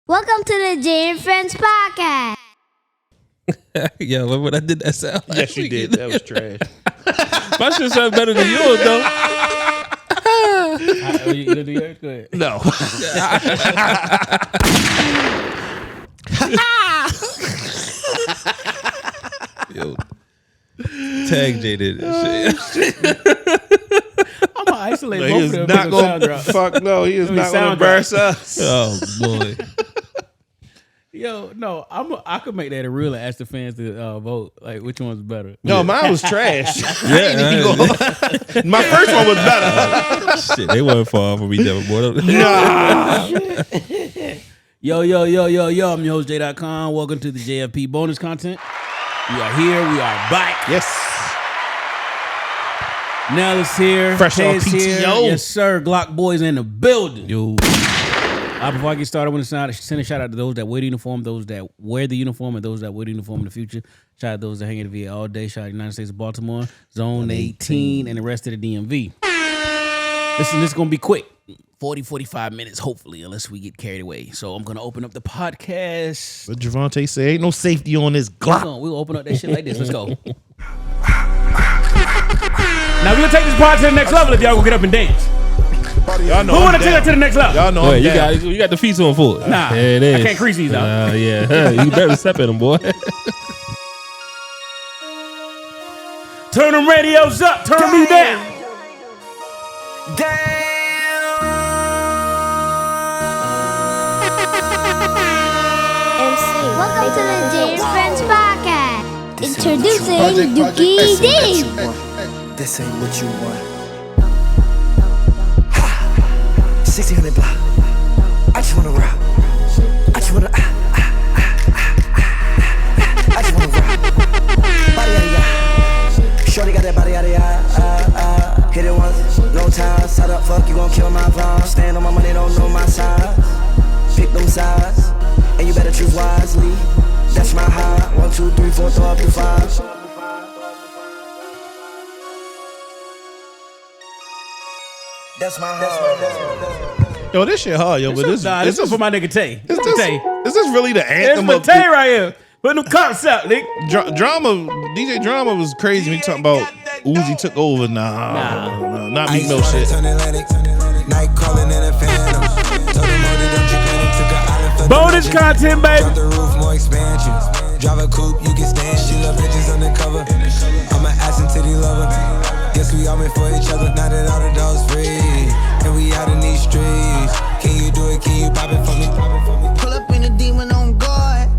Welcome to the Jay and Friends podcast. Yo, when I did that sound, yes, you did. That was trash. My shit sound better than yours, though. You gonna do yours? Go ahead. No. Yo, tag J did this shit. I'm gonna isolate No, both he of is them. not Make a sound going. drop. Fuck no, he is Let me not going to sound drop. embarrass us. Oh boy. Yo, no, I could make that a rule and ask the fans to vote. Like, which one's better? No, mine was trash. Yeah, My first one was better. shit, they weren't far from each other, boy. Nah. Yo, I'm your host, J.com. Welcome to the JFP bonus content. We are here. We are back. Yes. Nell is here. Fresh on Ted's here. PTO. Yes, sir. Glock boys in the building. Yo, Before I get started, I want to send a shout out to those that wear the uniform, those that wear the uniform, and those that wear the uniform in the future. Shout out to those that hang in the VA all day. Shout out to the United States of Baltimore, Zone 18, and the rest of the DMV. Listen, this is going to be quick. 40, 45 minutes, hopefully, unless we get carried away. So I'm going to open up the podcast. What Javante say? Ain't no safety on this Glock. We'll open up that shit like this. Let's go. Now, we're going to take this part to the next level if y'all going to get up and dance. Y'all know Who I'm want to take down. it to the next level? Y'all know wait, I'm down. you got the feet on full. Nah, there it is. I can't crease these out. Yeah, you better step in them, boy. Turn them radios up. Turn me down. MC. Welcome to the Jay and Friends podcast. Introducing Dookie D. This ain't what you want. 1600 block. I just wanna rock. I just wanna. I just wanna rock. Body out of ya. Shorty got that body out of ya. Hit it once, no time. Side up, fuck, you gon' kill my vibe. Stand on my money, don't know my size. Pick them sides, and you better choose wisely. That's my high. 1, 2, 3, 4, throw up to 5. That's my high. Yo, this shit hard, yo. But This is for my nigga Tay. is this really the It's anthem for of Tay right here. Put them cups out, nigga. drama? DJ Drama was crazy when he talking about Uzi took over. Nah, not me, no shit. Night calling in a phantom. Told them hold it, don't you panic. Took an island for Bonus the content, baby. Drop the roof, more expansion. Drive a coupe, you can stand. She love bitches undercover. I'm an ass and titty lover. Guess we all meant for each other. Now that all the dogs free, and we out in these streets. Can you do it? Can you pop it for me? Pull up in a demon on guard,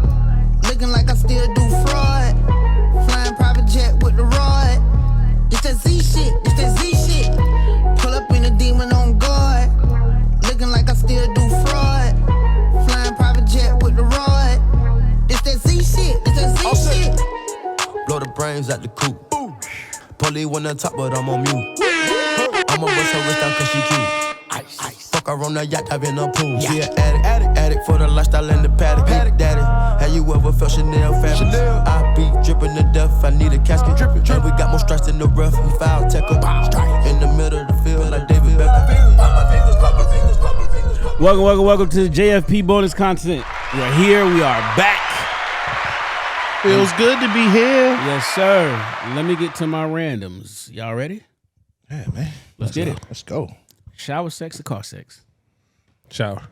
looking like I still do fraud. Flying private jet with the rod. It's that Z shit, it's that Z shit. Pull up in a demon on guard, looking like I still do fraud. Flying private jet with the rod. It's that Z shit, it's that Z shit. Blow the brains at the coop. Polly one on top, but I'm on mute. I'ma bust her wrist down cause she cute. Ice. Fuck her on the yacht, I've been a pool. She an addict for the lifestyle and the paddock. Big daddy, have you ever felt Chanel fabric? I be dripping to death, I need a casket. And we got more strikes in the rough, we foul tech up. In the middle of the field like David Beckham. Welcome to the JFP bonus content. We are here. We are back. Feels good to be here. Yes, sir. Let me get to my randoms. Y'all ready? Yeah, man. Let's get it. Let's go. Shower sex or car sex? Shower.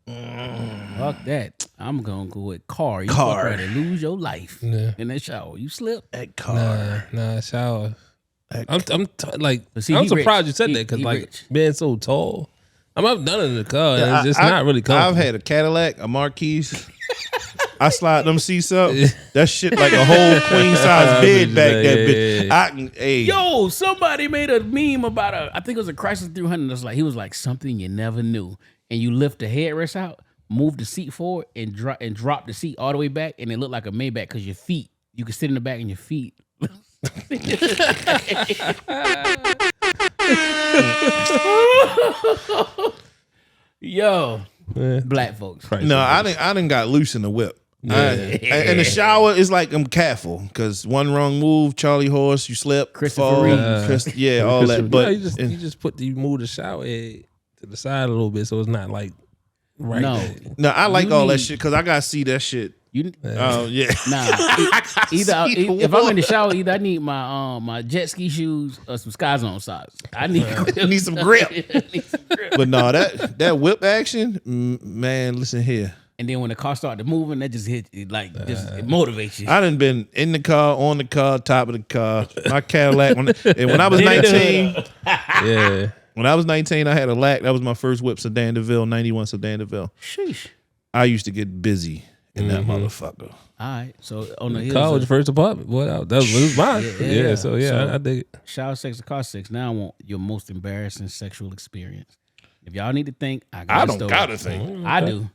Fuck that. I'm gonna go with car. You Car. fuck around and lose your life Yeah. in that shower. You slip. That car. Nah, shower. That I'm But see, I'm he surprised rich. you said He- that because he like rich. being so tall. I've done it in the car. And it's just I- not really comfortable. I've had a Cadillac, a Marquis. I slide them seats up. That shit like a whole queen size bed back there, bitch. Yeah. I can, hey. Yo, somebody made a meme about I think it was a Chrysler 300. That's like he was like something you never knew, and you lift the headrest out, move the seat forward, and drop the seat all the way back, and it looked like a Maybach because your feet, you could sit in the back and your feet. Yo, black folks. No, I didn't got loose in the whip. In the shower, it's like I'm careful because one wrong move, Charlie Horse, you slip, Christopher fall, Reeve. all that. But you just put you move the shower head to the side a little bit so it's not like right. No. there. No, I like You all that need- shit because I gotta see that shit. You Oh yeah. nah. See the If I'm in the water. shower, either I need my my jet ski shoes or some Sky Zone socks. I need Need some grip. I need some grip. But no, that whip action, man. Listen here. And then when the car started moving, that just hit it it motivates you. I done been in the car, on the car, top of the car. My Cadillac. When I was 19, Yeah. when I was 19, I had a LAC. That was my first whip, Sedan DeVille, 91 Sedan DeVille. Sheesh. I used to get busy in that motherfucker. All right. So on the College heels first apartment. Boy, that was mine. Yeah. So yeah, So- I dig it. of shower sex and car sex, now I want your most embarrassing sexual experience. If y'all need to think, I got I a don't story. gotta think. I do.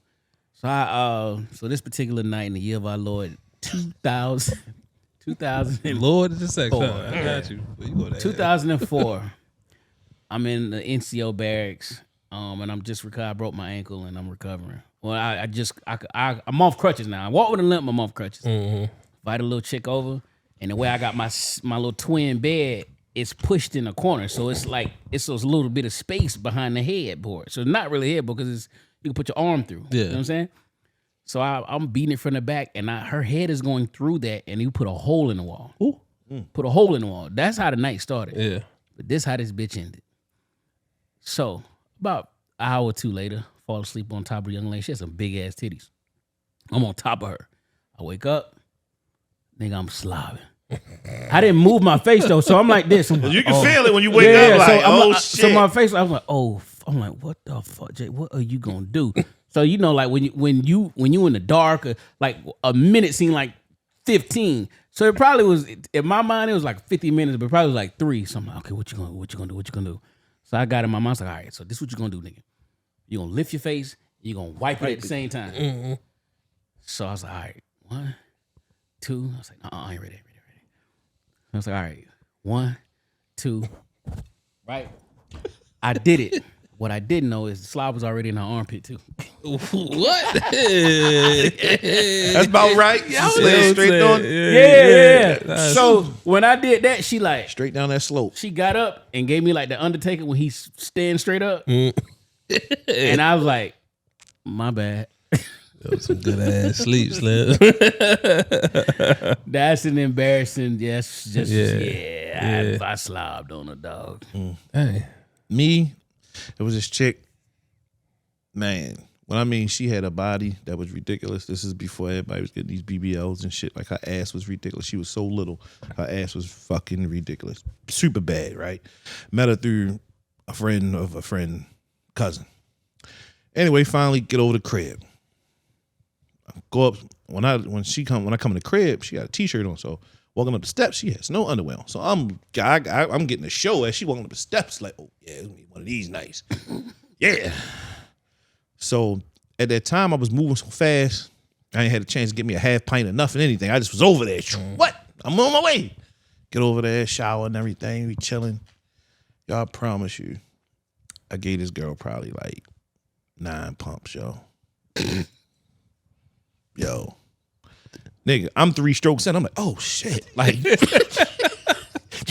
So so this particular night in the year of our Lord 2000 Lord is the sex. Four. Huh? I got you. Where you go there? 2004. I'm in the NCO barracks, and I'm just recovering. I broke my ankle, and I'm recovering. Well, I'm off crutches now. I walk with a limp. I'm off crutches. Invite a little chick over, and the way I got my little twin bed, it's pushed in a corner, so it's like it's a little bit of space behind the headboard. So it's not really headboard because you can put your arm through. Yeah. You know what I'm saying? So I'm beating it from the back, and her head is going through that, and you put a hole in the wall. Put a hole in the wall. That's how the night started. Yeah. But this how this bitch ended. So about an hour or two later, fall asleep on top of a young lady. She has some big ass titties. I'm on top of her. I wake up, nigga, I'm slobbing. I didn't move my face though, so I'm like this. I'm like, You can feel it when you wake up. Like, I'm shit. So my face, I was like, I'm like, what the fuck, Jay? What are you gonna do? So you know, like when you in the dark, like a minute seemed like 15. So it probably was in my mind, it was like 50 minutes, but it probably was like 3. So I'm like, okay, what you gonna do? So I got in my mind, I was like, all right, so this is what you gonna do, nigga. You gonna lift your face, you gonna wipe it at the same time. Mm-hmm. So I was like, all right, 1, 2. I was like, I ain't ready. I was like, all right, 1, 2, right? I did it. What I didn't know is the slob was already in her armpit too. What? That's about right. She slid straight on. Yeah. So when I did that, she like Straight down that slope. she got up and gave me like the Undertaker when he's standing straight up, and I was like, my bad. That was some good ass sleep, Slim. That's an embarrassing. Yes, just Yeah. I slobbed on a dog. Hey. Me, it was this chick. Man, when I mean she had a body that was ridiculous. This is before everybody was getting these BBLs and shit. Like her ass was ridiculous. She was so little. Her ass was fucking ridiculous. Super bad, right? Met her through a friend of a friend, cousin. Anyway, finally get over the crib. Go up when I come in the crib, she got a t-shirt on. So walking up the steps, she has no underwear on. So I'm getting a show as she walking up the steps, like, oh yeah, it's gonna be one of these nights. Yeah. So at that time I was moving so fast, I ain't had a chance to get me a half pint of nothing, anything. I just was over there. What? I'm on my way. Get over there, shower and everything. We chilling. Y'all, I promise you, I gave this girl probably like 9 pumps, yo. Yo, nigga, I'm 3 strokes in. I'm like, oh shit, like, yo,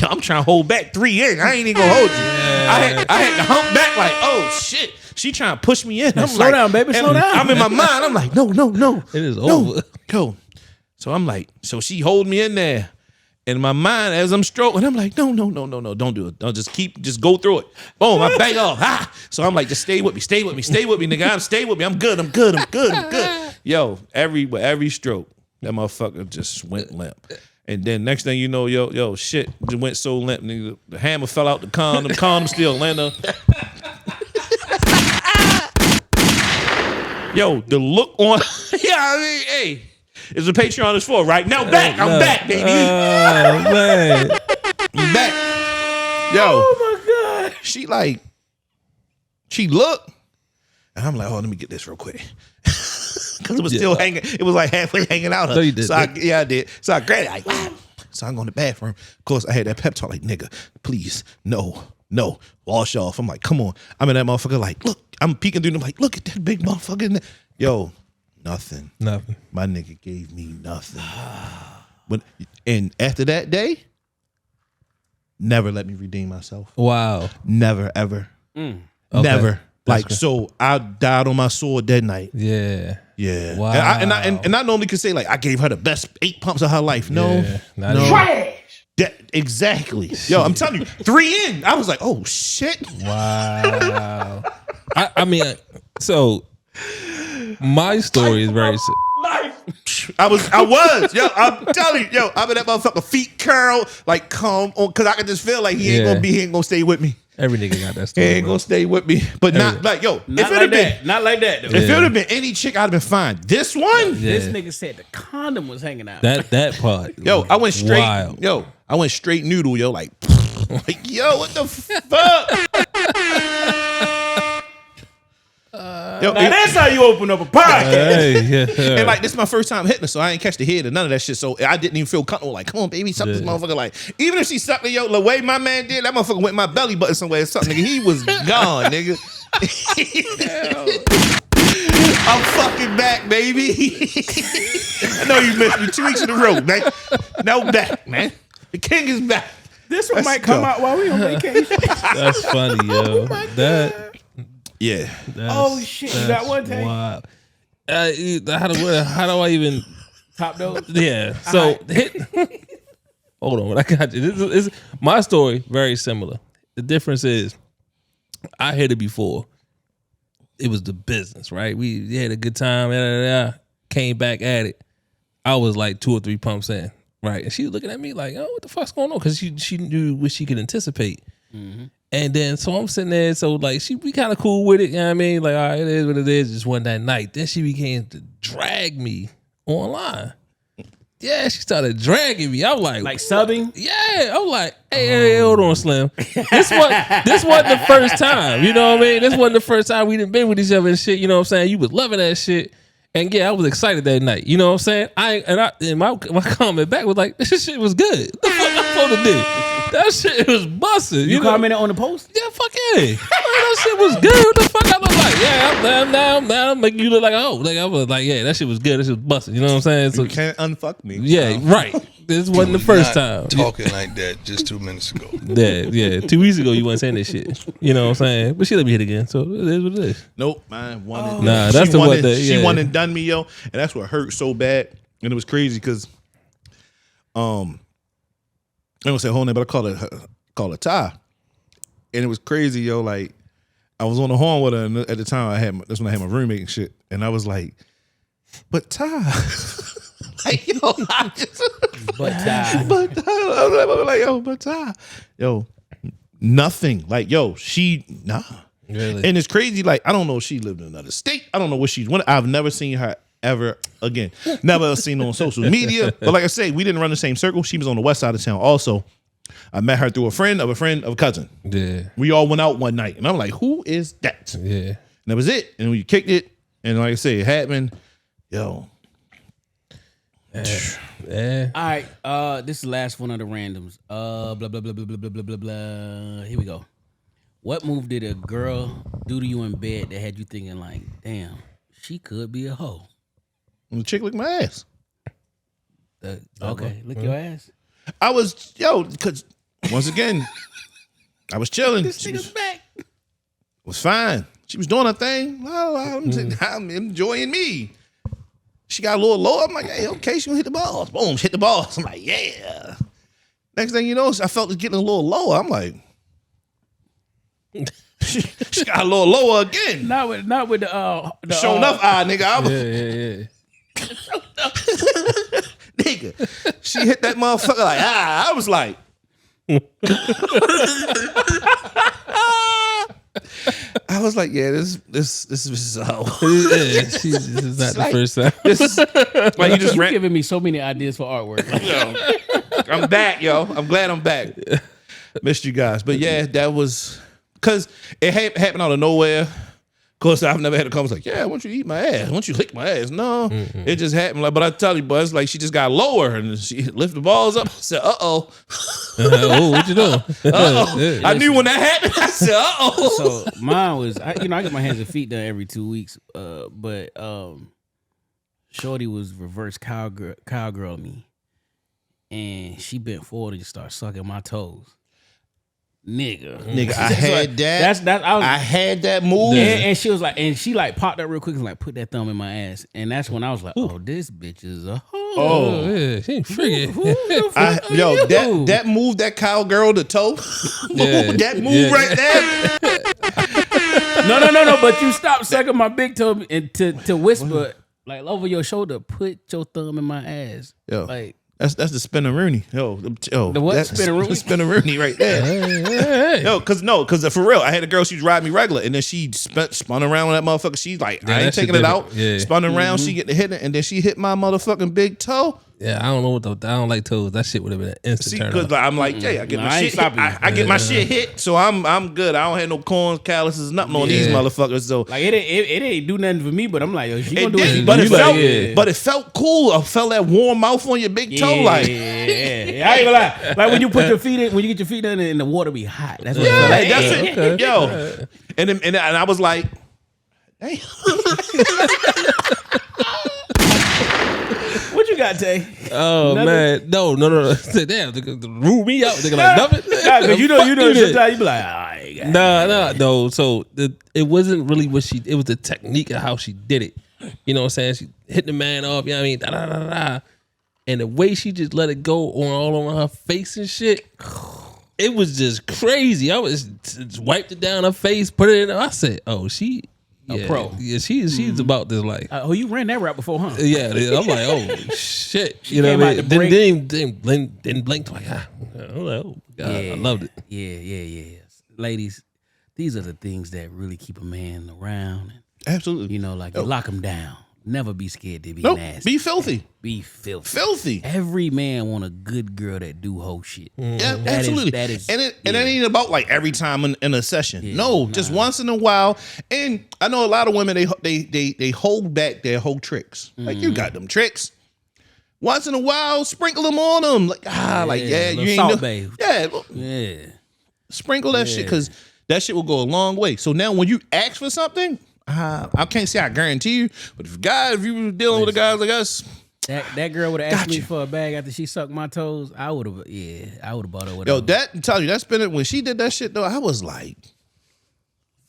I'm trying to hold back 3 in. I ain't even gonna hold you. I had to hump back, like, oh shit. She trying to push me in. I'm Slow like, down, baby, and slow down. I'm in my mind. I'm like, no. It is No. over. Yo. So I'm like, so she hold me in there. In my mind, as I'm stroking, I'm like, no, don't do it. Don't just go through it. Boom, I bang off. Ha! So I'm like, just stay with me, nigga. Stay with me. I'm good. Yo, every stroke, that motherfucker just went limp. And then next thing you know, yo, shit just went so limp, nigga. The hammer fell out the condom still landing. Yo, the look on, yeah, I mean, hey. Is the Patreon is for right now. I'm back, baby. Oh man, I'm back. Yo, Oh my god! she looked, and I'm like, oh, let me get this real quick, because it was still hanging. It was like halfway hanging out. So you did. I did. So I grabbed it. Like, wow. So I'm going to the bathroom. Of course, I had that pep talk. Like, nigga, please, no, wash off. I'm like, come on. I'm in that motherfucker. Like, look, I'm peeking through. I'm like, look at that big motherfucker. In there. Yo. Nothing. My nigga gave me nothing. And after that day, never let me redeem myself. wow. Never, ever. Okay. Never. Like, so I died on my sword that night. Yeah. Yeah. Wow. And I normally could say, like, I gave her the best 8 pumps of her life. No. Yeah, not no. even. That, exactly. Yo, I'm telling you, 3 in. I was like, oh, shit. Wow. I mean, so my story is very. I was. Yo, I'm telling you, yo, I've been that motherfucker feet curl, like, come on, because I can just feel like he ain't gonna stay with me. Every nigga got that He story. ain't gonna stay with me. But not like, yo, Not if it like had been, that. Not like that, though. if it would have been any chick, I'd have been fine. This one, This nigga said the condom was hanging out. That part. yo, I went straight. Wild. Yo, I went straight noodle. Yo, like yo, what the fuck? Yo, Now that's how you open up a podcast. Hey, yeah. and like this is my first time hitting her, so I ain't catch the head or none of that shit. So I didn't even feel comfortable. Like, come on, baby, suck this motherfucker. Like, even if she sucked me, yo, the way my man did, that motherfucker went in my belly button somewhere or something. Nigga, he was gone, nigga. I'm fucking back, baby. I know you missed me 2 weeks in a row, man. Now back, man. The king is back. This one might come out while we on vacation. That's funny, yo. Yeah. Oh shit! You got one take. Wow. How do I even? Top dose. Yeah. So hold on, I got you. This is my story. Very similar. The difference is, I hit it before. It was the business, right? We had a good time. Came back at it. I was like 2 or 3 pumps in, right? And she was looking at me like, "Oh, what the fuck's going on?" Because she knew what she could anticipate. Mm-hmm. And then so I'm sitting there, so like we kind of cool with it, you know what I mean? Like, all right, it is what it is. Just one that night. Then she began to drag me online. Yeah, she started dragging me. I'm like subbing? Yeah. I'm like, hey, hold on, Slim. This wasn't the first time. You know what I mean? This wasn't the first time we done been with each other and shit. You know what I'm saying? You was loving that shit. And yeah, I was excited that night. You know what I'm saying? And my comment back was like, this shit was good. What the fuck I'm supposed to do? That shit was busting. You commented on the post? Yeah, fuck yeah. That shit was good. What the fuck I look like? Yeah, I'm down. Make you look like a hoe. Like I was like, yeah, that shit was good. That shit was busting. You know what I'm saying? So You can't unfuck me. yeah, right. This wasn't the first time. Talking like that just 2 minutes ago. Yeah. 2 weeks ago you wasn't saying this shit. You know what I'm saying? But she let me hit again, so it is what it is. Nope, man. Nah, that's the one that she won and done me, yo, and that's what hurt so bad. And it was crazy because, I don't say whole name, but I call her Ty, and it was crazy, yo. Like I was on the horn with her, and at the time that's when I had my roommate and shit, and I was like, but Ty. Like, yo, I just, but Ty. I was like, yo, but Ty. Yo, nothing. Like, yo, nah. Really? And it's crazy. Like, I don't know if she lived in another state. I don't know what she's. I've never seen her ever again. Never seen her on social media. But like I say, we didn't run the same circle. She was on the west side of town. Also, I met her through a friend of a cousin. Yeah. We all went out one night, and I'm like, who is that? Yeah. And that was it. And we kicked it. And like I say, it happened. Yo. Yeah. All right, this is the last one of the randoms. Blah blah blah blah blah blah blah blah blah. Here we go. What move did a girl do to you in bed that had you thinking like, damn, she could be a hoe? When the chick licked my ass. Okay, lick your ass. I was, because once again, I was chilling. This nigga's back. Was fine. She was doing her thing. Well, I'm enjoying me. She got a little lower. I'm like, hey, okay, she gonna hit the balls. Boom, hit the balls. I'm like, yeah. Next thing you know, I felt it getting a little lower. I'm like, she got a little lower again. Not with the Show enough eye, nigga. I was, Yeah. nigga, she hit that motherfucker like, I was like, I was like, yeah, this is how. This is not the first time. This is like you just You're giving me so many ideas for artwork. I'm back, yo. I'm glad I'm back. Missed you guys, but yeah, that was because it happened out of nowhere. Of course, I've never had a conversation like, yeah, why don't you eat my ass? Why don't you lick my ass? No, it just happened. Like, but I tell you, but it's like she just got lower and she lifted the balls up. I said, Oh, what you doing? I knew when that happened. I said, So mine was, I get my hands and feet done every 2 weeks. But Shorty was reverse cowgirl me, and she bent forward and just started sucking my toes. Nigga, I had that. I had that move. And she was like, and she like popped up real quick and like put that thumb in my ass, and that's when I was like, oh, this bitch is a hoe. Oh yeah, she ain't freaking. That move, that cowgirl to toe, that move right there. No. But you stopped sucking my big toe and to whisper like over your shoulder, put your thumb in my ass. Yo, like that's the spinneroonie. Yo, the what? That's Spinneroonie? the spinneroonie right there. Yo, cause for real, I had a girl, she was riding me regular, and then she spun around with that motherfucker. She's like, I ain't taking it out. Yeah. Spun around, she get to hit it, and then she hit my motherfucking big toe. Yeah, I don't know what I don't like toes. That shit would have been an instant turn off. I'm like, I get my shit hit. I get my shit hit, so I'm good. I don't have no corns, calluses, nothing on these motherfuckers. So like it ain't do nothing for me, but I'm like, yo, she gonna do it. But it felt cool. I felt that warm mouth on your big toe, like. Yeah. I ain't gonna lie. Like when you put your feet in, when you get your feet in, and the water be hot. That's what that's it. Okay. Yo, and I was like, hey. What you got, Tay? Oh nothing? Man, no. Damn, they rule me out. They like nothing. Cause you know, sometimes you be like, no. So it wasn't really what she. It was the technique of how she did it. You know what I'm saying? She hit the man off. You know what I mean? Da, da, da, da. And the way she just let it go on all over her face and shit, it was just crazy. I was just wiped it down her face, put it in. I said, "Oh, she." A pro. Yeah, she's about this life. You ran that rap before, huh? Yeah, I'm like, oh shit. You know what I mean? Didn't blink twice. I'm like, oh God, I loved it. Yeah. Ladies, these are the things that really keep a man around. Absolutely. You know, like you lock him down. Never be scared to be nope. nasty. Be filthy. Be filthy. Filthy. Every man want a good girl that do whole shit. Yeah, absolutely. That is, and it ain't about like every time in a session. Yeah, no, just once in a while. And I know a lot of women they hold back their whole tricks. Like you got them tricks. Once in a while, sprinkle them on them. Like you ain't salt babe. Yeah. Sprinkle that shit because that shit will go a long way. So now when you ask for something. I can't say I guarantee you, but if you were dealing with a guy like us, that girl would have asked me for a bag after she sucked my toes, I would have bought her. Yo, that tell you that's been when she did that shit though. I was like,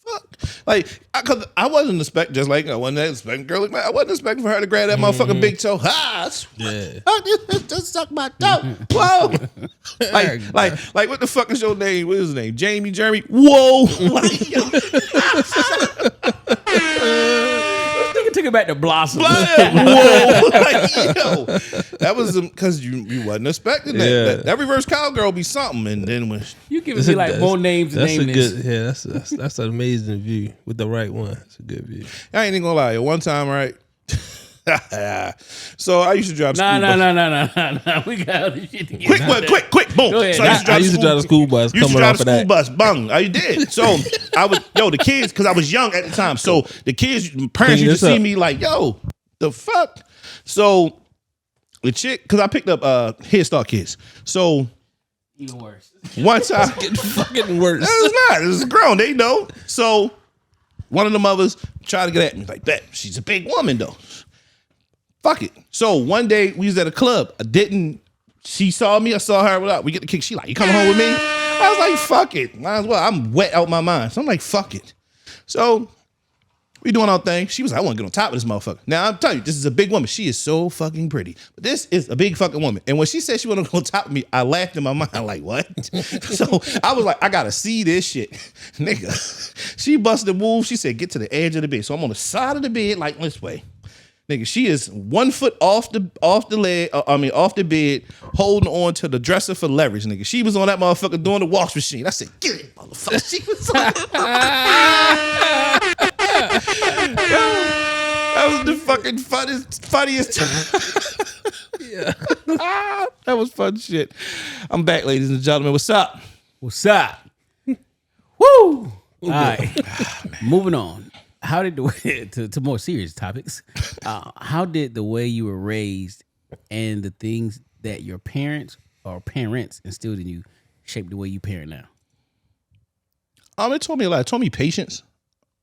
fuck, like cause I wasn't expecting just like I wasn't expecting girl like that. I wasn't expecting for her to grab that motherfucking big toe. Just suck my toe. Whoa, like what the fuck is your name? What is his name? Jamie, Jeremy. Whoa. Took it back to Blossom. Whoa, that was because you wasn't expecting that. Yeah. That reverse cowgirl be something, and then when you giving me like more names to name this. That's an amazing view with the right one. It's a good view. I ain't even gonna lie. One time, right. So I used to drive school bus. No. We got other shit to get Quick, boom. Go ahead. So I used to drive the school bus. Used to drive the school bus, bung. I did. So I was, the kids, because I was young at the time. So the kids, parents used to see me like, yo, the fuck. So the chick, because I picked up Head Start kids. So even worse. One time, it's getting fucking worse. It's not. It's grown. They know. So one of the mothers tried to get at me like that. She's a big woman though. Fuck it. So one day we was at a club. She saw me. I saw her. We get the kick. She like, you coming home with me? I was like, fuck it. Might as well. I'm wet out my mind. So I'm like, fuck it. So we doing our thing. She was like, I want to get on top of this motherfucker. Now I'm telling you, this is a big woman. She is so fucking pretty. But this is a big fucking woman. And when she said she wanted to go on top of me, I laughed in my mind like, what? So I was like, I gotta see this shit. Nigga. She busted the move. She said, get to the edge of the bed. So I'm on the side of the bed like this way. Nigga, she is 1 foot off the bed, holding on to the dresser for leverage, nigga. She was on that motherfucker doing the wash machine. I said, get it, motherfucker. She was on that was the fucking funniest time. Yeah. That was fun shit. I'm back, ladies and gentlemen. What's up? What's up? Woo! All right. Moving on. How did the way to more serious topics? How did the way you were raised and the things that your parents instilled in you shape the way you parent now? It taught me a lot. It taught me patience.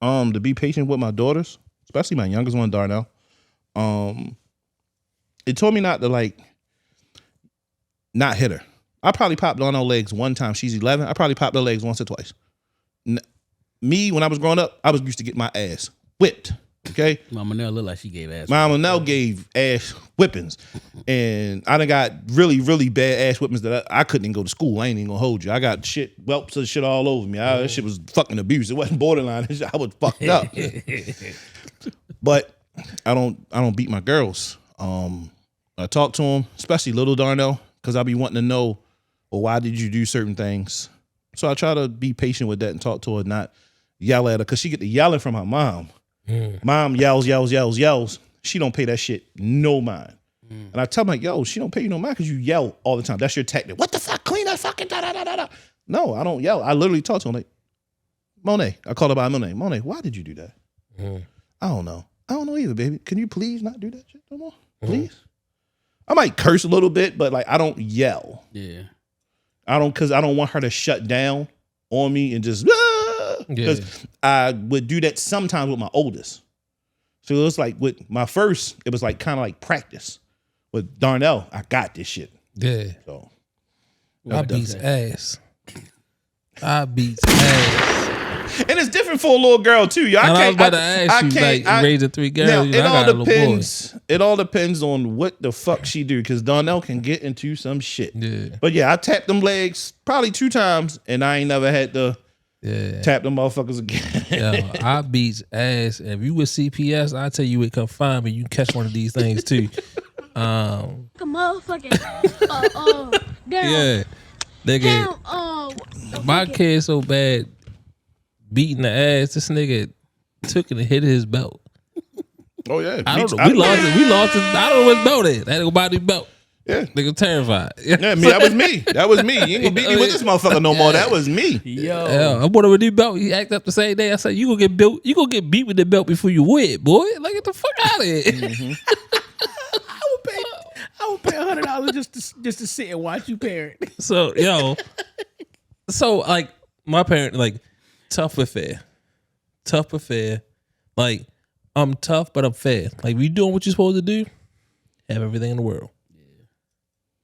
To be patient with my daughters, especially my youngest one, Darnell. It taught me not to not hit her. I probably popped on her legs one time. She's 11. I probably popped her legs once or twice. Me, when I was growing up, I was used to get my ass whipped. Okay, Mama Nell looked like she gave ass. Mama Nell gave ass whippings, and I done got really, really bad ass whippings that I couldn't even go to school. I ain't even gonna hold you. I got shit, whelps of shit all over me. That shit was fucking abuse. It wasn't borderline. I was fucked up. But I don't beat my girls. I talk to them, especially little Darnell, because I be wanting to know, well, why did you do certain things? So I try to be patient with that and talk to her, not yell at her, because she get the yelling from her mom. Mom yells. She don't pay that shit no mind. And I tell her, like, yo, she don't pay you no mind because you yell all the time. That's your tactic. What the fuck? Clean that fucking da-da-da-da-da. No, I don't yell. I literally talk to her like, Monet. I call her by Monet. Monet, why did you do that? I don't know. I don't know either, baby. Can you please not do that shit no more? Please? I might curse a little bit, but like I don't yell. Yeah. Because I don't want her to shut down on me and just because I would do that sometimes with my oldest. So it was like with my first, it was like kind of like practice. With Darnell, I got this shit. Yeah. So I beats ass. I beats ass. And it's different for a little girl too. Y'all And can't. I was about to ask you, like, raising 3 girls. Now, you know, I got a little boy. It all depends on what the fuck she do, because Darnell can get into some shit. Yeah. But yeah, I tapped them legs probably 2 times, and I ain't never had to tap them motherfuckers again. Yo, I beats ass. If you with CPS, I tell you it come find me. You catch one of these things too. A motherfucking Yeah, nigga. My kid so bad beating the ass. This nigga took it and hit his belt. Oh yeah, I don't know. We lost it. I don't know what his belt is. I had to go buy the belt. Yeah, nigga terrified. Yeah, that was me. That was me. You ain't gonna beat me with this motherfucker no more. That was me. Yo, I bought him a new belt. He acted up the same day. I said, "You gonna get built? You gonna get beat with the belt before you win, boy? Like get the fuck out of here." I would pay $100 just to sit and watch you parent. So like my parent, like tough but fair. Like I'm tough but I'm fair. Like you doing what you're supposed to do, have everything in the world. Yeah.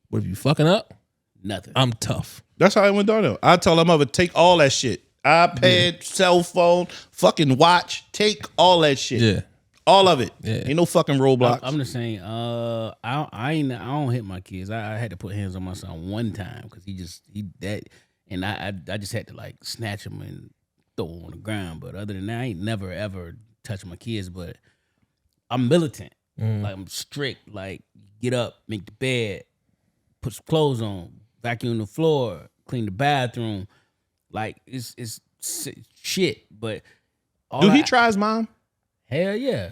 But if you fucking up, nothing. I'm tough. That's how I went down. I told her mother, take all that shit. iPad, cell phone, fucking watch, take all that shit. Yeah. All of it. Yeah. Ain't no fucking roadblocks. I'm just saying, I don't hit my kids. I had to put hands on my son one time because and I just had to like snatch him and throw him on the ground. But other than that, I ain't never ever touched my kids. But I'm militant. Like I'm strict. Like get up, make the bed, put some clothes on, vacuum the floor, clean the bathroom. Like it's shit. But do he try his mom? Hell yeah.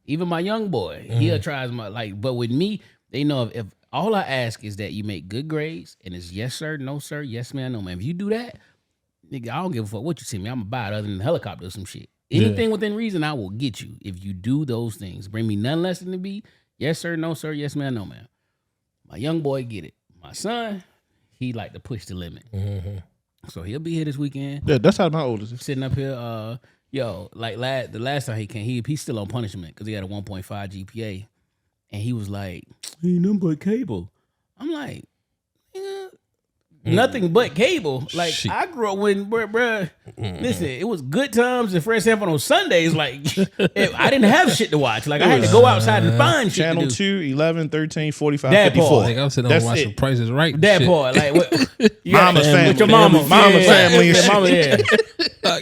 Even my young boy, he'll try his mom. Like, but with me, they know if all I ask is that you make good grades and it's yes sir, no sir, yes man, no man. If you do that, nigga, I don't give a fuck what you see me. I'm gonna buy it other than a helicopter or some shit. Anything within reason, I will get you. If you do those things, bring me none less than to be yes sir, no sir, yes man, no man. My young boy get it. My son, he like to push the limit. So he'll be here this weekend. Yeah, that's how my oldest is. Sitting up here, yo, like the last time he came, he's still on punishment because he had a 1.5 GPA, and he was like, "Ain't nothing but cable." I'm like, nothing but cable. Like Shit. I grew up when, bruh, listen, it was good times and Fresh Sample on Sundays. Like I didn't have shit to watch. Like I had to go outside and find shit Channel to do. 2, 11, 13, 45, That 54. part. Like I'm sitting on watching Prices Right. That shit. part, like what, Mama's family. with your mama, Mama's family and shit. mama, yeah.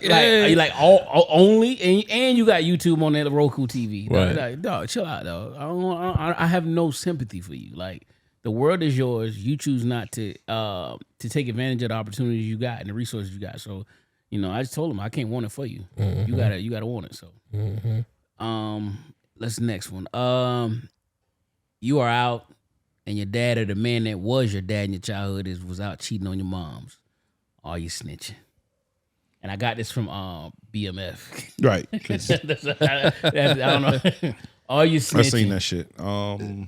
Yeah. Like all only and you got YouTube on that Roku TV. Right. Like, dog, chill out, dog. I have no sympathy for you. Like the world is yours. You choose not to take advantage of the opportunities you got and the resources you got. So, I just told him I can't want it for you. You gotta want it. So, let's next one. You are out, and your dad or the man that was your dad in your childhood was out cheating on your moms. Are you snitching? And I got this from BMF. Right. 'Cause I don't know. Are you snitching? I seen that shit. So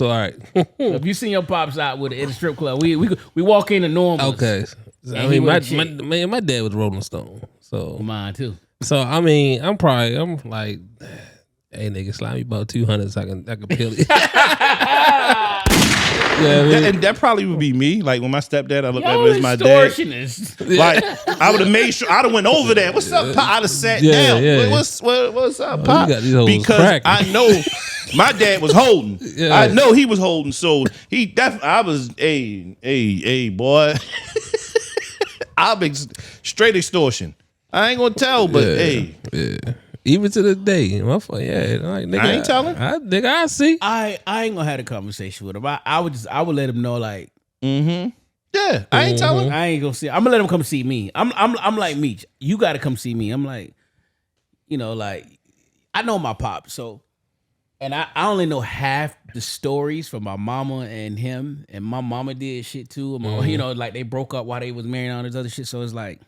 all right. So if you seen your pops out with in a strip club, we walk in the normal. Okay. I mean, my dad was Rolling Stone. So Mine too. So I mean, I'm like, hey nigga, slide me about 200 so I can peel it. And that probably would be me. Like when my stepdad, I looked at Y'all him as my dad. extortionists. Like I would have made sure I'd have went over there. What's up, Pop? I'd have sat down. yeah. What's up, Pop? you got these hoes Because cracking. I know my dad was holding. Yeah. I know he was holding. So he definitely. I was a boy. I'll be straight extortion. I ain't gonna tell, but hey. Yeah. Even to this day, my fuck, yeah. Like, nigga, I ain't telling. Nigga, I see. I ain't gonna have a conversation with him. I would let him know like Yeah, I ain't telling. I ain't gonna see. I'm gonna let him come see me. I'm like Meech. You got to come see me. I'm like, like I know my pop, so and I only know half the stories from my mama and him, and my mama did shit too. Like they broke up while they was marrying all this other shit. So it's like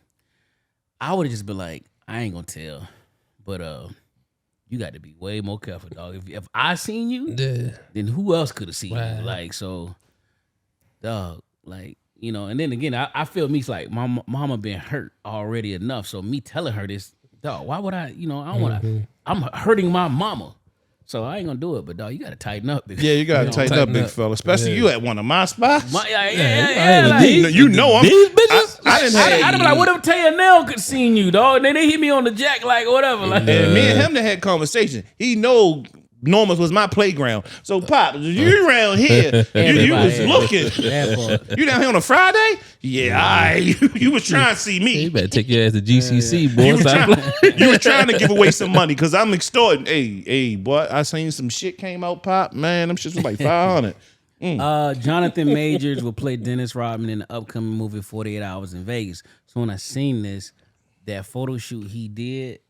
I would have just been like, I ain't gonna tell, but you got to be way more careful, dog. If I seen you, then who else could have seen you? Like so, dog. Like. And then again, I feel Me's like my mama been hurt already enough. So me telling her this, dog, why would I? I don't want to. I'm hurting my mama, so I ain't gonna do it. But dog, you gotta tighten up. Yeah, you gotta tighten up, big fella. Especially you at one of my spots. Like, you know I'm. These bitches. I didn't have. I'd be like, what if Tay and Nell could seen you, dog? And then they hit me on the jack, like whatever. Like, And me and him that had conversation. He know Norman's was my playground. So Pop, you around here, you was looking. You down here on a Friday? Yeah, you was trying to see me. You better take your ass to GCC, boy. You was trying to give away some money because I'm extorting. Hey, boy, I seen some shit came out, Pop. Man, them shits was like 500. Jonathan Majors will play Dennis Rodman in the upcoming movie 48 Hours in Vegas. So when I seen this, that photo shoot he did,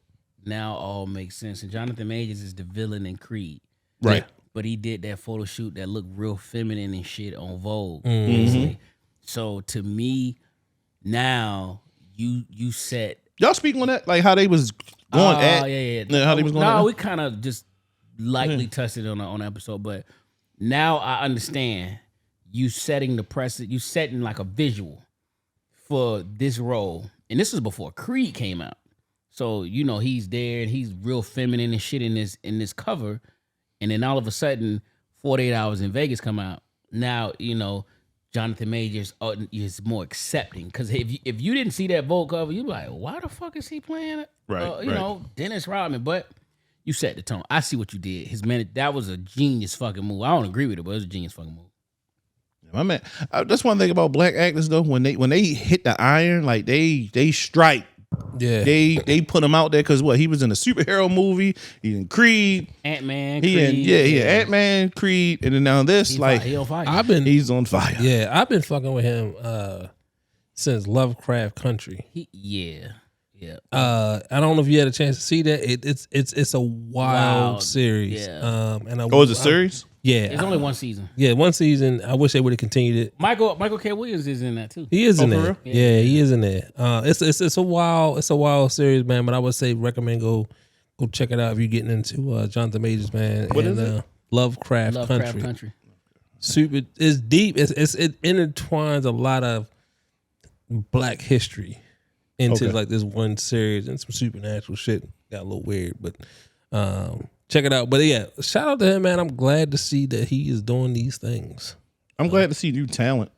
now all makes sense. And Jonathan Majors is the villain in Creed. Right. But he did that photo shoot that looked real feminine and shit on Vogue. So to me, now you set. Y'all speaking on that? Like how they was going at? Yeah. How they was going No, at? we kind of just lightly touched it on an episode. But now I understand you setting the precedent. You setting like a visual for this role. And this was before Creed came out. So, he's there and he's real feminine and shit in this cover. And then all of a sudden, 48 Hours in Vegas come out. Now, Jonathan Majors is more accepting. Because if you didn't see that Vogue cover, you'd be like, why the fuck is he playing it? Right. Dennis Rodman. But you set the tone. I see what you did. That was a genius fucking move. I don't agree with it, but it was a genius fucking move. My man, that's one thing about black actors though. When they hit the iron, like they strike. Yeah, they put him out there because he was in a superhero movie. He in Creed, Ant-Man, Creed. Creed. Ant-Man, Creed, and then now this He on fire. he's on fire. Yeah, I've been fucking with him since Lovecraft Country. Yeah. I don't know if you had a chance to see that. It's a wild series. Yeah. It's a series? Yeah, It's only one season. Yeah, one season. I wish they would have continued it. Michael K. Williams is in that too. He is in for there. real? Yeah, he is in there. It's a wild series, man. But I would say recommend go check it out if you're getting into Jonathan Majors, man. What is it? Lovecraft Country. Super. It's deep. It intertwines a lot of Black history into like this one series and some supernatural shit. Got a little weird, but check it out. But yeah, shout out to him, man. I'm glad to see that he is doing these things. I'm glad to see new talent.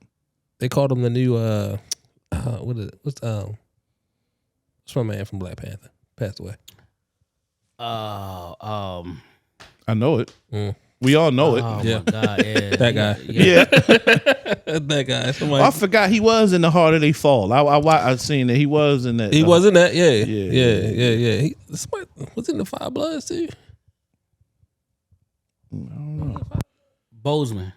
They called him the new what's my man from Black Panther? Passed away. I know it. We all know it. Oh Yeah. my God, yeah. That guy. Yeah. That guy. Somebody, I forgot he was in The Harder They Fall. I seen that he was in that. he was in that. Yeah. Yeah. He was in the Five Bloods too. Bozeman.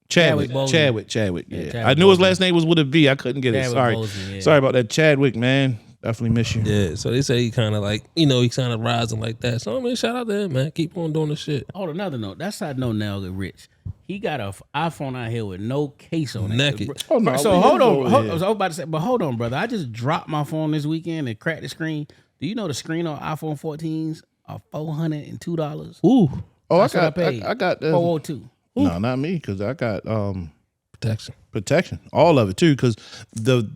Chadwick. Boseman. Chadwick. Yeah, Yeah. Chadwick I knew his Boseman. last name was with a V. I couldn't get it. Chadwick Sorry. Boseman, yeah. Sorry about that, Chadwick, man. Definitely miss you. Yeah. So they say he kind of like, he's kind of rising like that. So I mean, shout out to him, man. Keep on doing the shit. On another note, that's how I know Nell get rich. He got an iPhone out here with no case on it. Naked. Oh, no, So we hold is on. over I here. was about to say, but hold on, brother. I just dropped my phone this weekend and cracked the screen. Do you know the screen on iPhone 14s are $402? Ooh, Oh, That's what I paid. I got 402. No, not me, because I got protection. all of it too. Because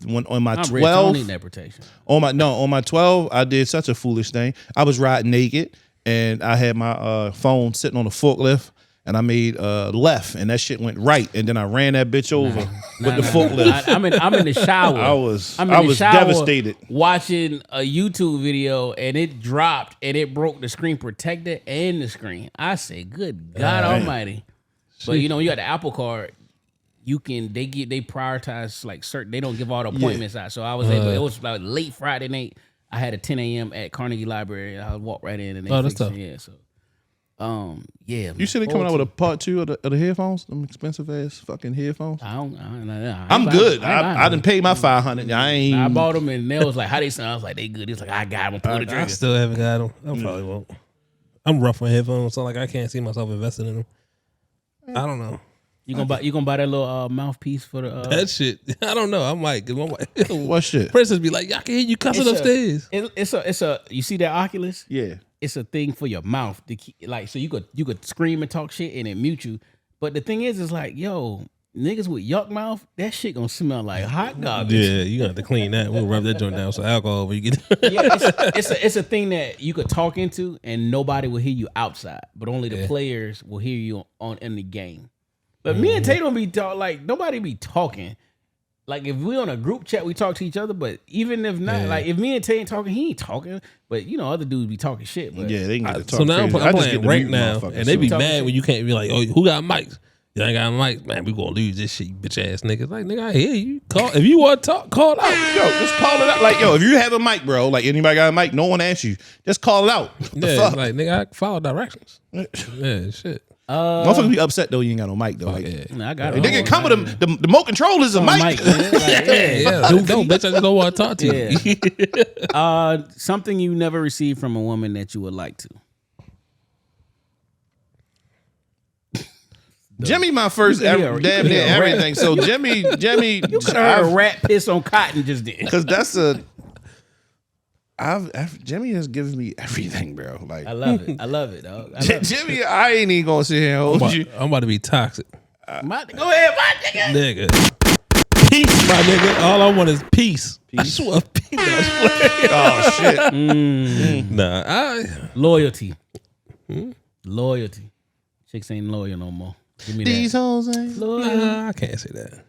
when on my I'm rich. I don't 12, need that protection. on my 12, I did such a foolish thing. I was riding naked, and I had my phone sitting on a forklift, and I made left, and that shit went right, and then I ran that bitch over with the forklift. I'm in the shower. I was shower devastated watching a YouTube video, and it dropped, and it broke the screen protector and the screen. I say, good God Almighty! But you know, you got the Apple Card. They prioritize like certain. They don't give all the appointments out. So I was able. It was like late Friday night. I had a 10 a.m. at Carnegie Library. I walked right in and they fixed it. Yeah, so. Yeah. You said they coming out with a part 2 of the headphones? Them expensive ass fucking headphones. I'm good. I didn't pay my $500. I bought them and they was like, how they sound? I was like, they good. He's like, I got them. Pull the trigger. I still haven't got them. I probably won't. I'm rough on headphones, so like I can't see myself investing in them. I don't know. You gonna buy that little mouthpiece for the that shit? I don't know. I'm like, what shit? Princess be like, y'all can hear you cussing upstairs. It's a. You see that Oculus? Yeah. It's a thing for your mouth to keep, like, so you could scream and talk shit and it mute you. But the thing is like, yo, niggas with yuck mouth, that shit gonna smell like hot garbage. Yeah, you gonna have to clean that. We'll rub that joint down with some alcohol when you get. It's a thing that you could talk into and nobody will hear you outside, but only the players will hear you in the game. But me and Tay don't be like nobody be talking. Like if we on a group chat, we talk to each other. But even if not, like if me and Tay ain't talking, he ain't talking. But you know, other dudes be talking shit. But yeah, they can get to talk. So now crazy. I'm playing right now, and they be mad when you can't be like, oh, who got mics? You ain't got mics, man. We gonna lose this shit, you bitch ass niggas. Like nigga, I hear you. Call if you want to talk, call it out. Yo, just call it out. Like yo, if you have a mic, bro, like anybody got a mic, no one asks you. Just call it out. What the fuck? Like nigga, I follow directions. Yeah, shit. Motherfuckers be upset though. You ain't got no mic though. Like, I got it. They can come with the remote control is a mic. Like, don't bitch. I just don't want to talk to you. Something you never received from a woman that you would like to. Jimmy, my first damn near everything. So Jimmy, you could have heard a rat piss on cotton just then. Because that's Jimmy has given me everything, bro. Like I love it, dog. Jimmy, I ain't even gonna sit here and hold you. I'm about to be toxic. Go ahead, my nigga. Peace, my nigga. All I want is peace. I swear, peace. Oh shit. Nah, loyalty. Loyalty. Chicks ain't loyal no more. Give me These that. hoes ain't loyal. nah, I can't say that.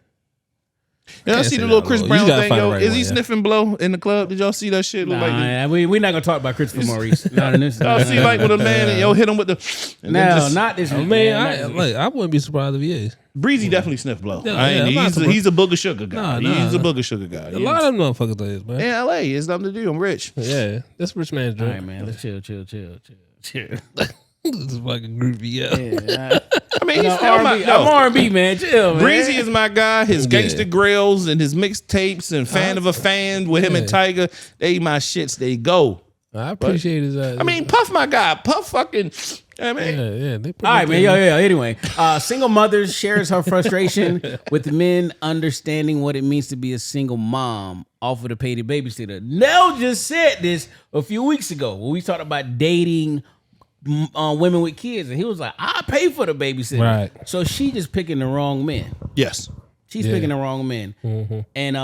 Y'all see the little Chris Brown thing, yo? Right Is he sniffing blow in the club? Did y'all see that shit? Look like we're not gonna talk about Christopher Maurice. Not in this. y'all see like with a man and yo hit him with the. No, not this. I wouldn't be surprised if he is. Breezy definitely sniffed blow. Yeah, He's a booger sugar guy. Nah. He's a booger sugar guy. A lot of them motherfuckers is, man. In LA, it's nothing to do. I'm rich. Yeah, that's rich man's All drink. right, man. Let's chill. This is fucking groovy, yeah. I mean, he's I'm R&B, man. Chill, man. Breezy is my guy. His Gangsta Grills and his mixtapes and Fan of a Fan with him and Tiger. They my shits. They go. I appreciate his. I mean, Puff my guy. Puff fucking. I mean, yeah. They all right, man. Yeah. Anyway, single mother shares her frustration with men understanding what it means to be a single mom off of the paid babysitter. Nell just said this a few weeks ago when we talked about dating women with kids, and he was like, I pay for the babysitter. Right. So she just picking the wrong men. yes. She's picking the wrong men. Mm-hmm. And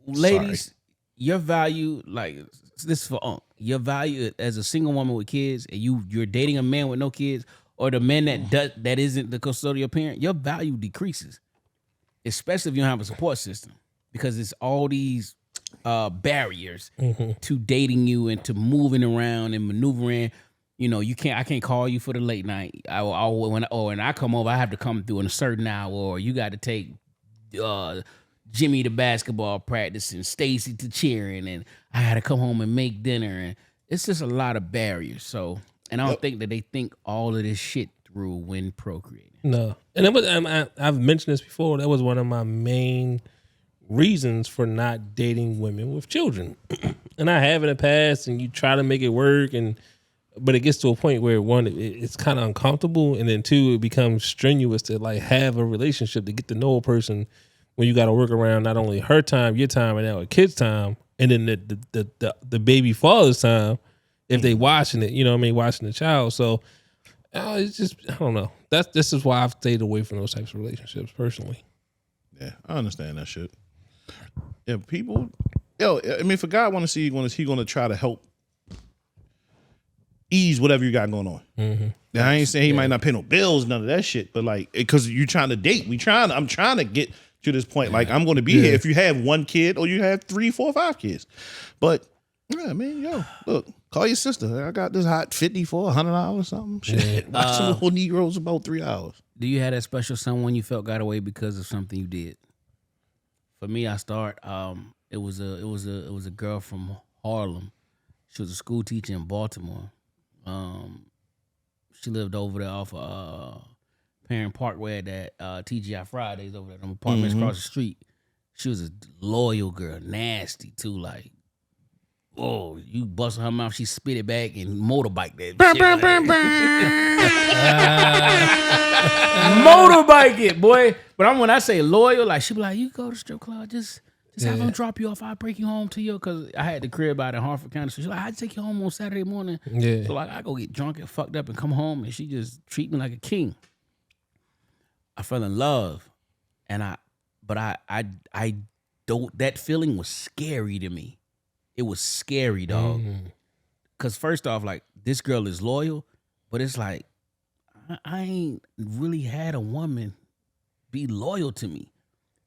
ladies, your value, like this is for your value as a single woman with kids, and you're dating a man with no kids, or the man that isn't the custodial parent, your value decreases. Especially if you don't have a support system. Because it's all these barriers to dating you and to moving around and maneuvering. You know, I can't call you for the late night. When I come over, I have to come through in a certain hour, or you got to take Jimmy to basketball practice and Stacy to cheering, and I had to come home and make dinner, and it's just a lot of barriers. So, and I don't think that they think all of this shit through when procreating. No, and I've mentioned this before. That was one of my main reasons for not dating women with children. And I have in the past, and you try to make it work, but it gets to a point where one, it's kind of uncomfortable, and then two, it becomes strenuous to like have a relationship to get to know a person when you got to work around not only her time, your time, and now a kid's time, and then the baby father's time if they watching it, you know what I mean, watching the child. So it's just, I don't know. This is why I've stayed away from those types of relationships personally. Yeah, I understand that shit. Yeah, people. I mean, if a guy want to see you, he's going to try to help ease whatever you got going on. Now, I ain't saying he might not pay no bills, none of that shit, but like, because you trying to date, I'm trying to get to this point. Like, I'm going to be here if you have one kid or you have 3, 4, 5 kids. But yeah, man, yo, look, call your sister. I got this hot 50 for $100 or something. Shit, watch some little Negroes about 3 hours. Do you have that special someone you felt got away because of something you did? For me, I start. It was a girl from Harlem. She was a school teacher in Baltimore. She lived over there off of Parent Parkway at that TGI Fridays over there. Them apartments across the street. She was a loyal girl, nasty too. Like, oh, you bust her mouth, she spit it back and motorbike that shit. Motorbike it, boy. But when I say loyal, like she be like, you go to strip club, just have them drop you off. I'll break you home to you, because I had the crib out in Hartford County. So she's like, I'd take you home on Saturday morning. Yeah. So like I go get drunk and fucked up and come home, and she just treat me like a king. I fell in love, and I don't. That feeling was scary to me. It was scary, dog. Cause first off, like, this girl is loyal, but it's like I ain't really had a woman be loyal to me.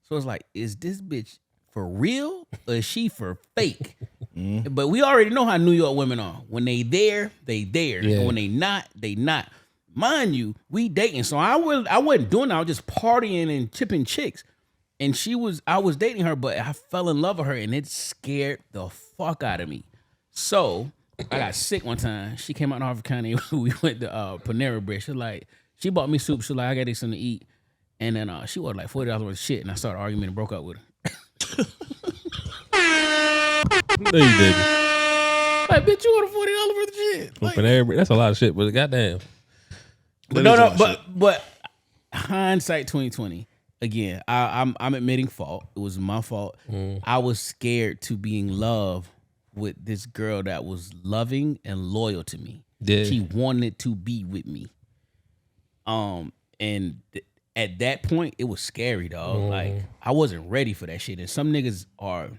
So it's like, is this bitch for real or is she for fake? But we already know how New York women are. When they there, they there. Yeah. And when they not, they not. Mind you, we dating. So I wasn't doing that. I was just partying and chipping chicks. And I was dating her, but I fell in love with her, and it scared the fuck out of me. So I got sick one time. She came out in Hartford County. We went to Panera Bread. She bought me soup. She was like, I got this something to eat. And then she ordered like $40 worth of shit, and I started arguing and broke up with her. No, you didn't. Like, bitch, you ordered $40 worth of shit. Like, Panera Bread, that's a lot of shit, but goddamn. But hindsight 2020. Again, I'm admitting fault. It was my fault. I was scared to be in love with this girl that was loving and loyal to me. Yeah. She wanted to be with me. And at that point, it was scary, dog. Like, I wasn't ready for that shit. And some niggas are,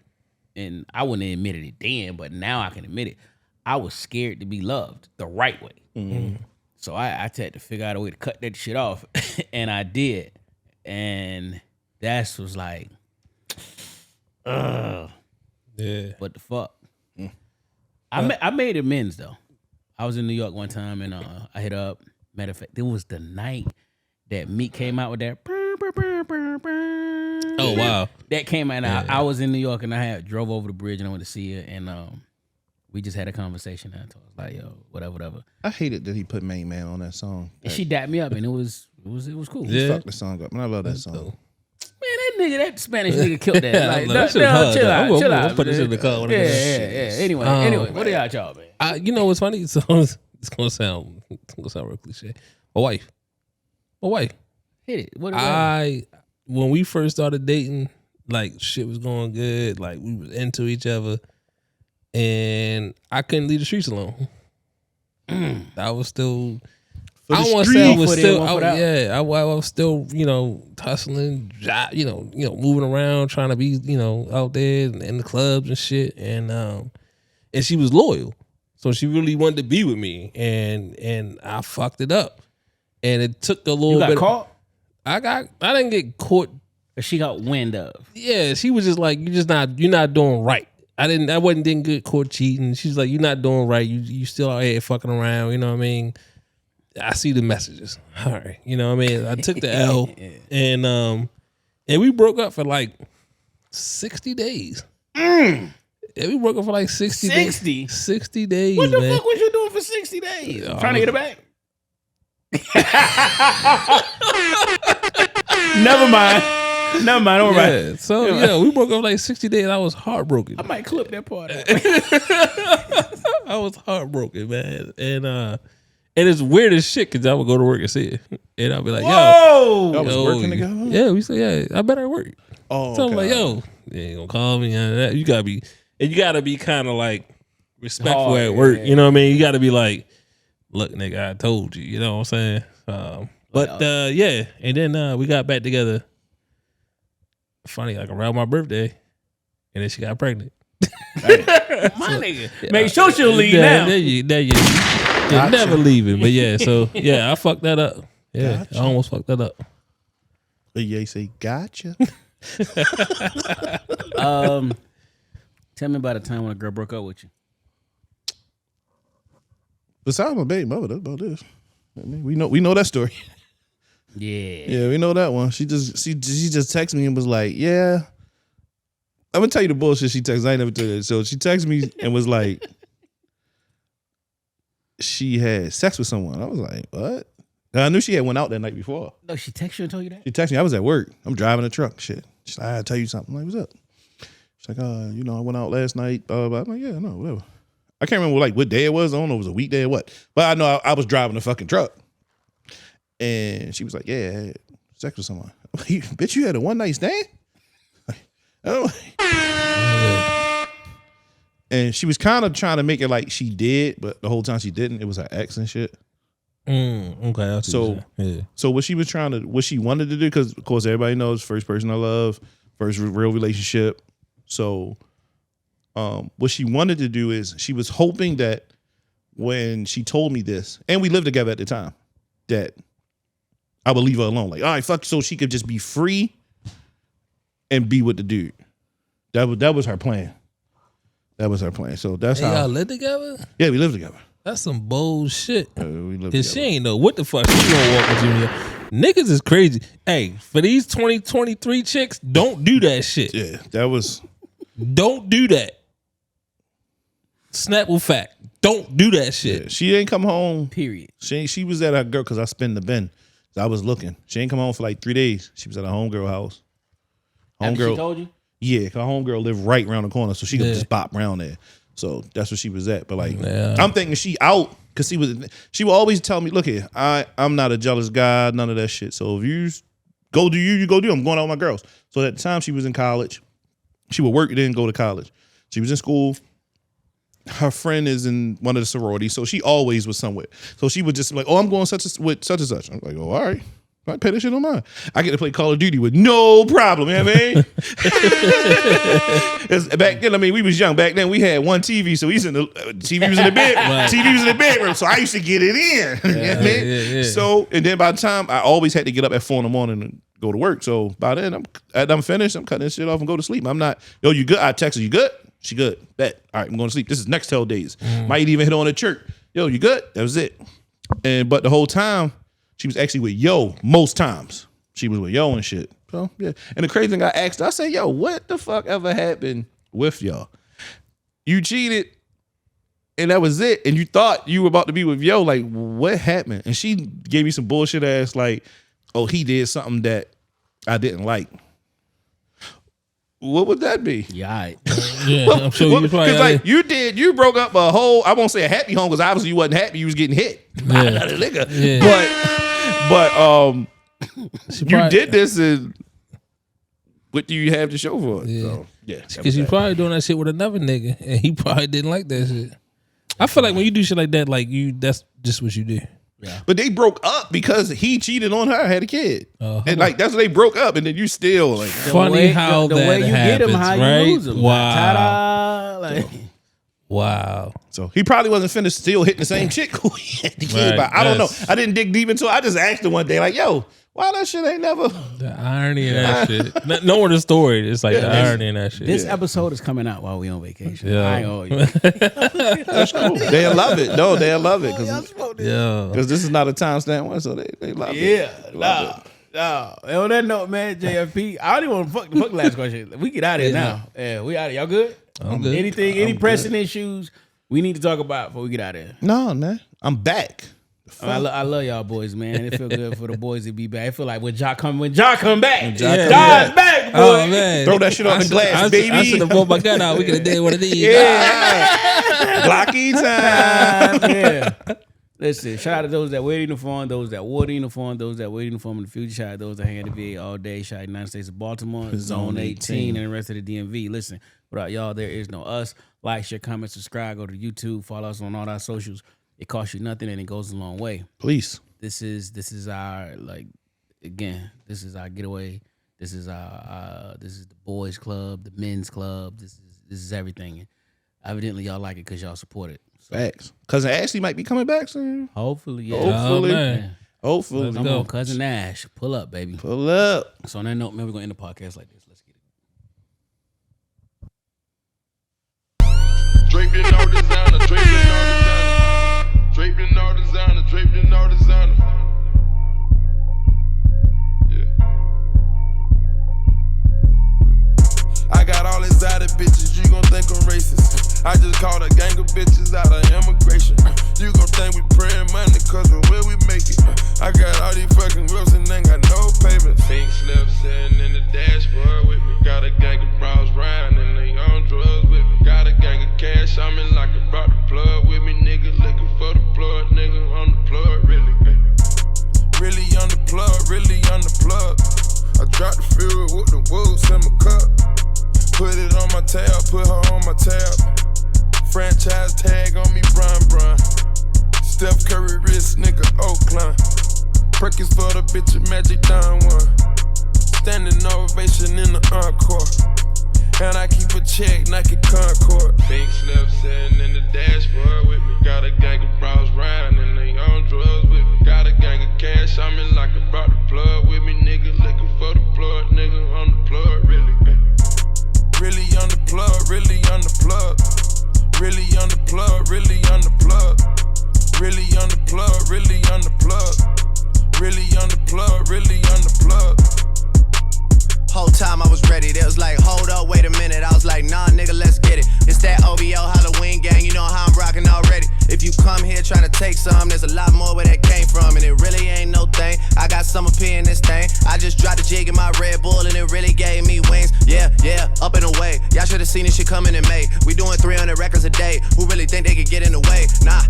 and I wouldn't have admitted it then, but now I can admit it. I was scared to be loved the right way. So I had to figure out a way to cut that shit off, and I did. And that was like, yeah. What the fuck? I made amends though. I was in New York one time, and I hit up. Matter of fact, it was the night that Meek came out with that. Oh wow, that came out. And I was in New York, and I drove over the bridge, and I went to see her, and we just had a conversation. And I was like, yo, whatever. I hated that he put Main Man on that song. And she dapped me up, and it was cool. He fucked the song up, and I love that song. Man, that Spanish nigga killed that. Like, chill out. We'll put this in the car. Yeah. Anyway, what are y'all, man? You know what's funny? So it's gonna sound real cliche. My wife. Hit it. When we first started dating, like, shit was going good. Like, we was into each other, and I couldn't leave the streets alone. I was still. I don't want to say I was still. I was still, hustling, moving around, trying to be, out there in the clubs and shit. And she was loyal, so she really wanted to be with me, and I fucked it up, and it took a little bit. You got caught? I didn't get caught. But she got wind of. Yeah, she was just like, you're not doing right. Didn't get caught cheating. She's like, you're not doing right. You still out here fucking around. You know what I mean? I see the messages. All right. You know what I mean? I took the L and we broke up for like 60 days. Yeah, we broke up for like 60 days. 60 days. What the fuck was you doing for 60 days? Trying to get it back? Never mind. Don't worry. Yeah, so we broke up like 60 days. I was heartbroken. I might clip that part out. I was heartbroken, man. And it's weird as shit because I would go to work and see it. And I'll be like, yo. I was working together? Yeah, we say, I bet I work. Oh, so I'm like, yo, you ain't gonna call me. You gotta be kind of like respectful at work. Yeah. You know what I mean? You gotta be like, look, nigga, I told you. You know what I'm saying? And then we got back together. Funny, like around my birthday, and then she got pregnant. My nigga, make sure she'll leave now. There You're never leaving. But yeah, so yeah, I fucked that up. Yeah, Gotcha. I almost fucked that up. But yeah, say gotcha. Tell me about a time when a girl broke up with you. Besides my baby mother, that's about this. I mean, we know that story. Yeah, we know that one. She just texted me and was like, "Yeah, I'm gonna tell you the bullshit she texted. I ain't never told you that." So she texted me and was like, she had sex with someone. I was like, "What?" And I knew she had went out that night before. No, she texted you and told you that? She texted me. I was at work. I'm driving a truck. Shit. She's like, "I'll tell you something." I'm like, "What's up?" She's like, I went out last night. I'm like, "Yeah, no, whatever." I can't remember like what day it was. I don't know if it was a weekday or what. But I know I was driving a fucking truck. And she was like, "Yeah, I had sex with someone." I'm like, "Bitch, you had a one night stand?" And she was kind of trying to make it like she did, but the whole time she didn't. It was her ex and shit. Okay. So what she wanted to do, because of course everybody knows first person I love, first real relationship. So what she wanted to do is she was hoping that when she told me this, and we lived together at the time, that I would leave her alone. Like, all right, fuck, so she could just be free and be with the dude. That was her plan. That was her plan. So that's how y'all live together? Yeah, we live together. That's some bullshit. We live Cause together. she ain't know what the fuck she gonna walk with you. Niggas is crazy. Hey, for these 2023 chicks, don't do that shit. Yeah, that was. Don't do that. Snapple fact. Don't do that shit. Yeah, she ain't come home. Period. She was at her girl because I spent the bin. So I was looking. She ain't come home for like 3 days. She was at her homegirl house. After she told you? Yeah, her homegirl lived right around the corner, so she could just bop around there. So that's where she was at. But like, I'm thinking she out because she would always tell me, "Look here, I'm not a jealous guy, none of that shit. So if you go do you go do. I'm going out with my girls." So at the time she was in college. She would work, didn't go to college. She was in school. Her friend is in one of the sororities, so she always was somewhere. So she would just like, "Oh, I'm going with such and such." I'm like, "Oh, all right. I pay that shit on mine." I get to play Call of Duty with no problem, you know what I mean? Back then, I mean, we was young. Back then, we had one TV, so he's in the TV was in the bed. Right. TV was in the bedroom, so I used to get it in. You know what I mean? Yeah. So, and then by the time I always had to get up at 4 a.m. and go to work. So by then, I'm finished. I'm cutting this shit off and go to sleep. I'm not. Yo, you good? I text her. You good? She good. Bet. All right, I'm going to sleep. This is next 12 days. Might even hit on at church. Yo, you good? That was it. But the whole time, she was actually with Yo most times. She was with Yo and shit. So, yeah. And the crazy thing I asked her, I said, "Yo, what the fuck ever happened with y'all? You cheated and that was it. And you thought you were about to be with Yo. Like, what happened?" And she gave me some bullshit ass like, "Oh, he did something that I didn't like." What would that be? Yeah, all right. Yeah, I'm sure you probably like you broke up a whole, I won't say a happy home because obviously you wasn't happy, you was getting hit by another nigga. Yeah. But you did this, and what do you have to show for it? Yeah. So, yeah. Because you probably doing that shit with another nigga, and he probably didn't like that shit. I feel like when you do shit like that, like that's just what you do. Yeah. But they broke up because he cheated on her, had a kid, and like that's what they broke up, and then you still like funny how the that way you happens, get him, how right? you lose him. Wow. Ta-da! Like, wow. So he probably wasn't finished still hitting the same chick who he had the kid by. I don't know. I didn't dig deep into it. I just asked her one day, like, "Yo, why that shit ain't never?" The irony in that shit. Knowing the story, it's like the irony in that shit. this episode is coming out while we on vacation. Yeah. I ain't owe you. That's cool. They'll love it. No, they'll love it Yeah. because this is not a timestamp one, so they love it. Yeah, no. And on that note, man, JFP, I don't even want to fuck the last question. We get out of here now. Yeah, we out of here. Y'all good? I'm good. Any pressing issues we need to talk about before we get out of here? No, man, I'm back. I love y'all boys, man. It feel good for the boys to be back. It feel like when Ja come back, come Ja's back. back, boy. Oh man, Throw that shit on the glass, baby. I should have pulled my gun out. We could have did one of these. Yeah, blocky time. Yeah. Listen, shout out to those that wear the uniform, those that wore the uniform, those that wear the uniform in the future. Shout out to those that hang at the VA all day. Shout out to the United States of Baltimore, Zone 18, and the rest of the DMV. Listen, without y'all, there is no us. Like, share, comment, subscribe. Go to YouTube. Follow us on all our socials. It costs you nothing and it goes a long way. Please. This is our this is our getaway. This is the boys club, the men's club. This is everything. Evidently y'all like it because y'all support it. Facts. Cousin Ashley might be coming back soon. Hopefully, yeah. Hopefully. Oh, man. Hopefully. Let's Come go. on, Cousin Nash. Pull up, baby. Pull up. So on that note, man, we're going to end the podcast like this. Let's get it. Draped in all designer, draped in all designer. Draped in all designer, draped in all designer. Yeah. I got all exotic bitches, you gon' think I'm racist. I just called a gang of bitches out of immigration. You gon' think we praying money cause of where we make it. I got all these fucking whips and ain't got no payments. Pink slip sitting in the dashboard with me. Got a gang of bros riding and they on drugs with me. Got a gang of cash, I'm in like about the plug with me. Nigga looking for the plug, nigga on the plug, really. Really on the plug, really on the plug. I dropped the fuel with the wolves in my cup. Put it on my tab, put her on my tab. Franchise tag on me, Bron. Steph Curry wrist, nigga, Oakland. Perkins for the bitch, Magic Don one. Standing ovation in the encore. And I keep a check, Nike Concord. Pink slip sitting in the dashboard with me. Got a gang of bros riding and they on drugs with me. Got a gang of cash, I'm in like about the plug with me. Nigga looking for the plug, nigga on the plug, really. Really on the plug, really on the plug. Really on the plug, really on the plug. Really on the plug, really on the plug. Really on the plug, really on the plug. Whole time I was ready, they was like, hold up, wait a minute. I was like, nah, nigga, let's get it. It's that OVO Halloween gang, you know how I'm rocking already. If you come here trying to take some, there's a lot more where that came from. And it really ain't no thing, I got summer P in this thing. I just dropped a jig in my Red Bull and it really gave me wings. Yeah, up and away. Y'all should've seen this shit coming in May. We doing 300 records a day. Who really think they could get in the way? Nah,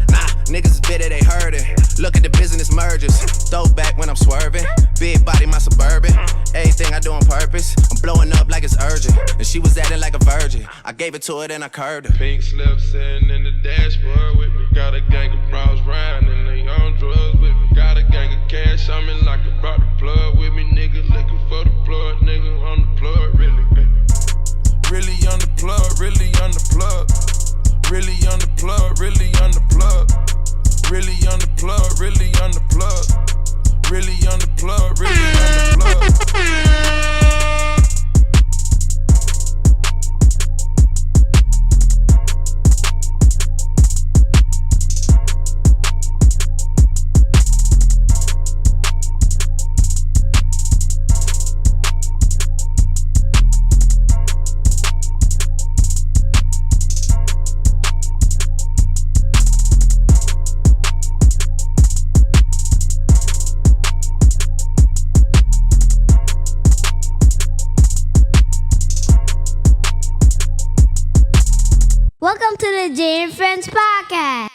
niggas is bitter, they heard it. Look at the business mergers. Throw back when I'm swerving. Big body, my Suburban. Everything I do on purpose. I'm blowing up like it's urgent. And she was acting like a virgin. I gave it to her, then I curved her. Pink slip sitting in the dashboard with me. Got a gang of bros riding and they on drugs with me. Got a gang of cash, I'm in like about the plug with me. Nigga looking for the plug, nigga on the plug, really. Really on the plug, really on the plug. Really on the plug, really on the plug. Really on the plug, really on the plug. Really on the plug, really on the plug. Welcome to the Jay and Friends Podcast.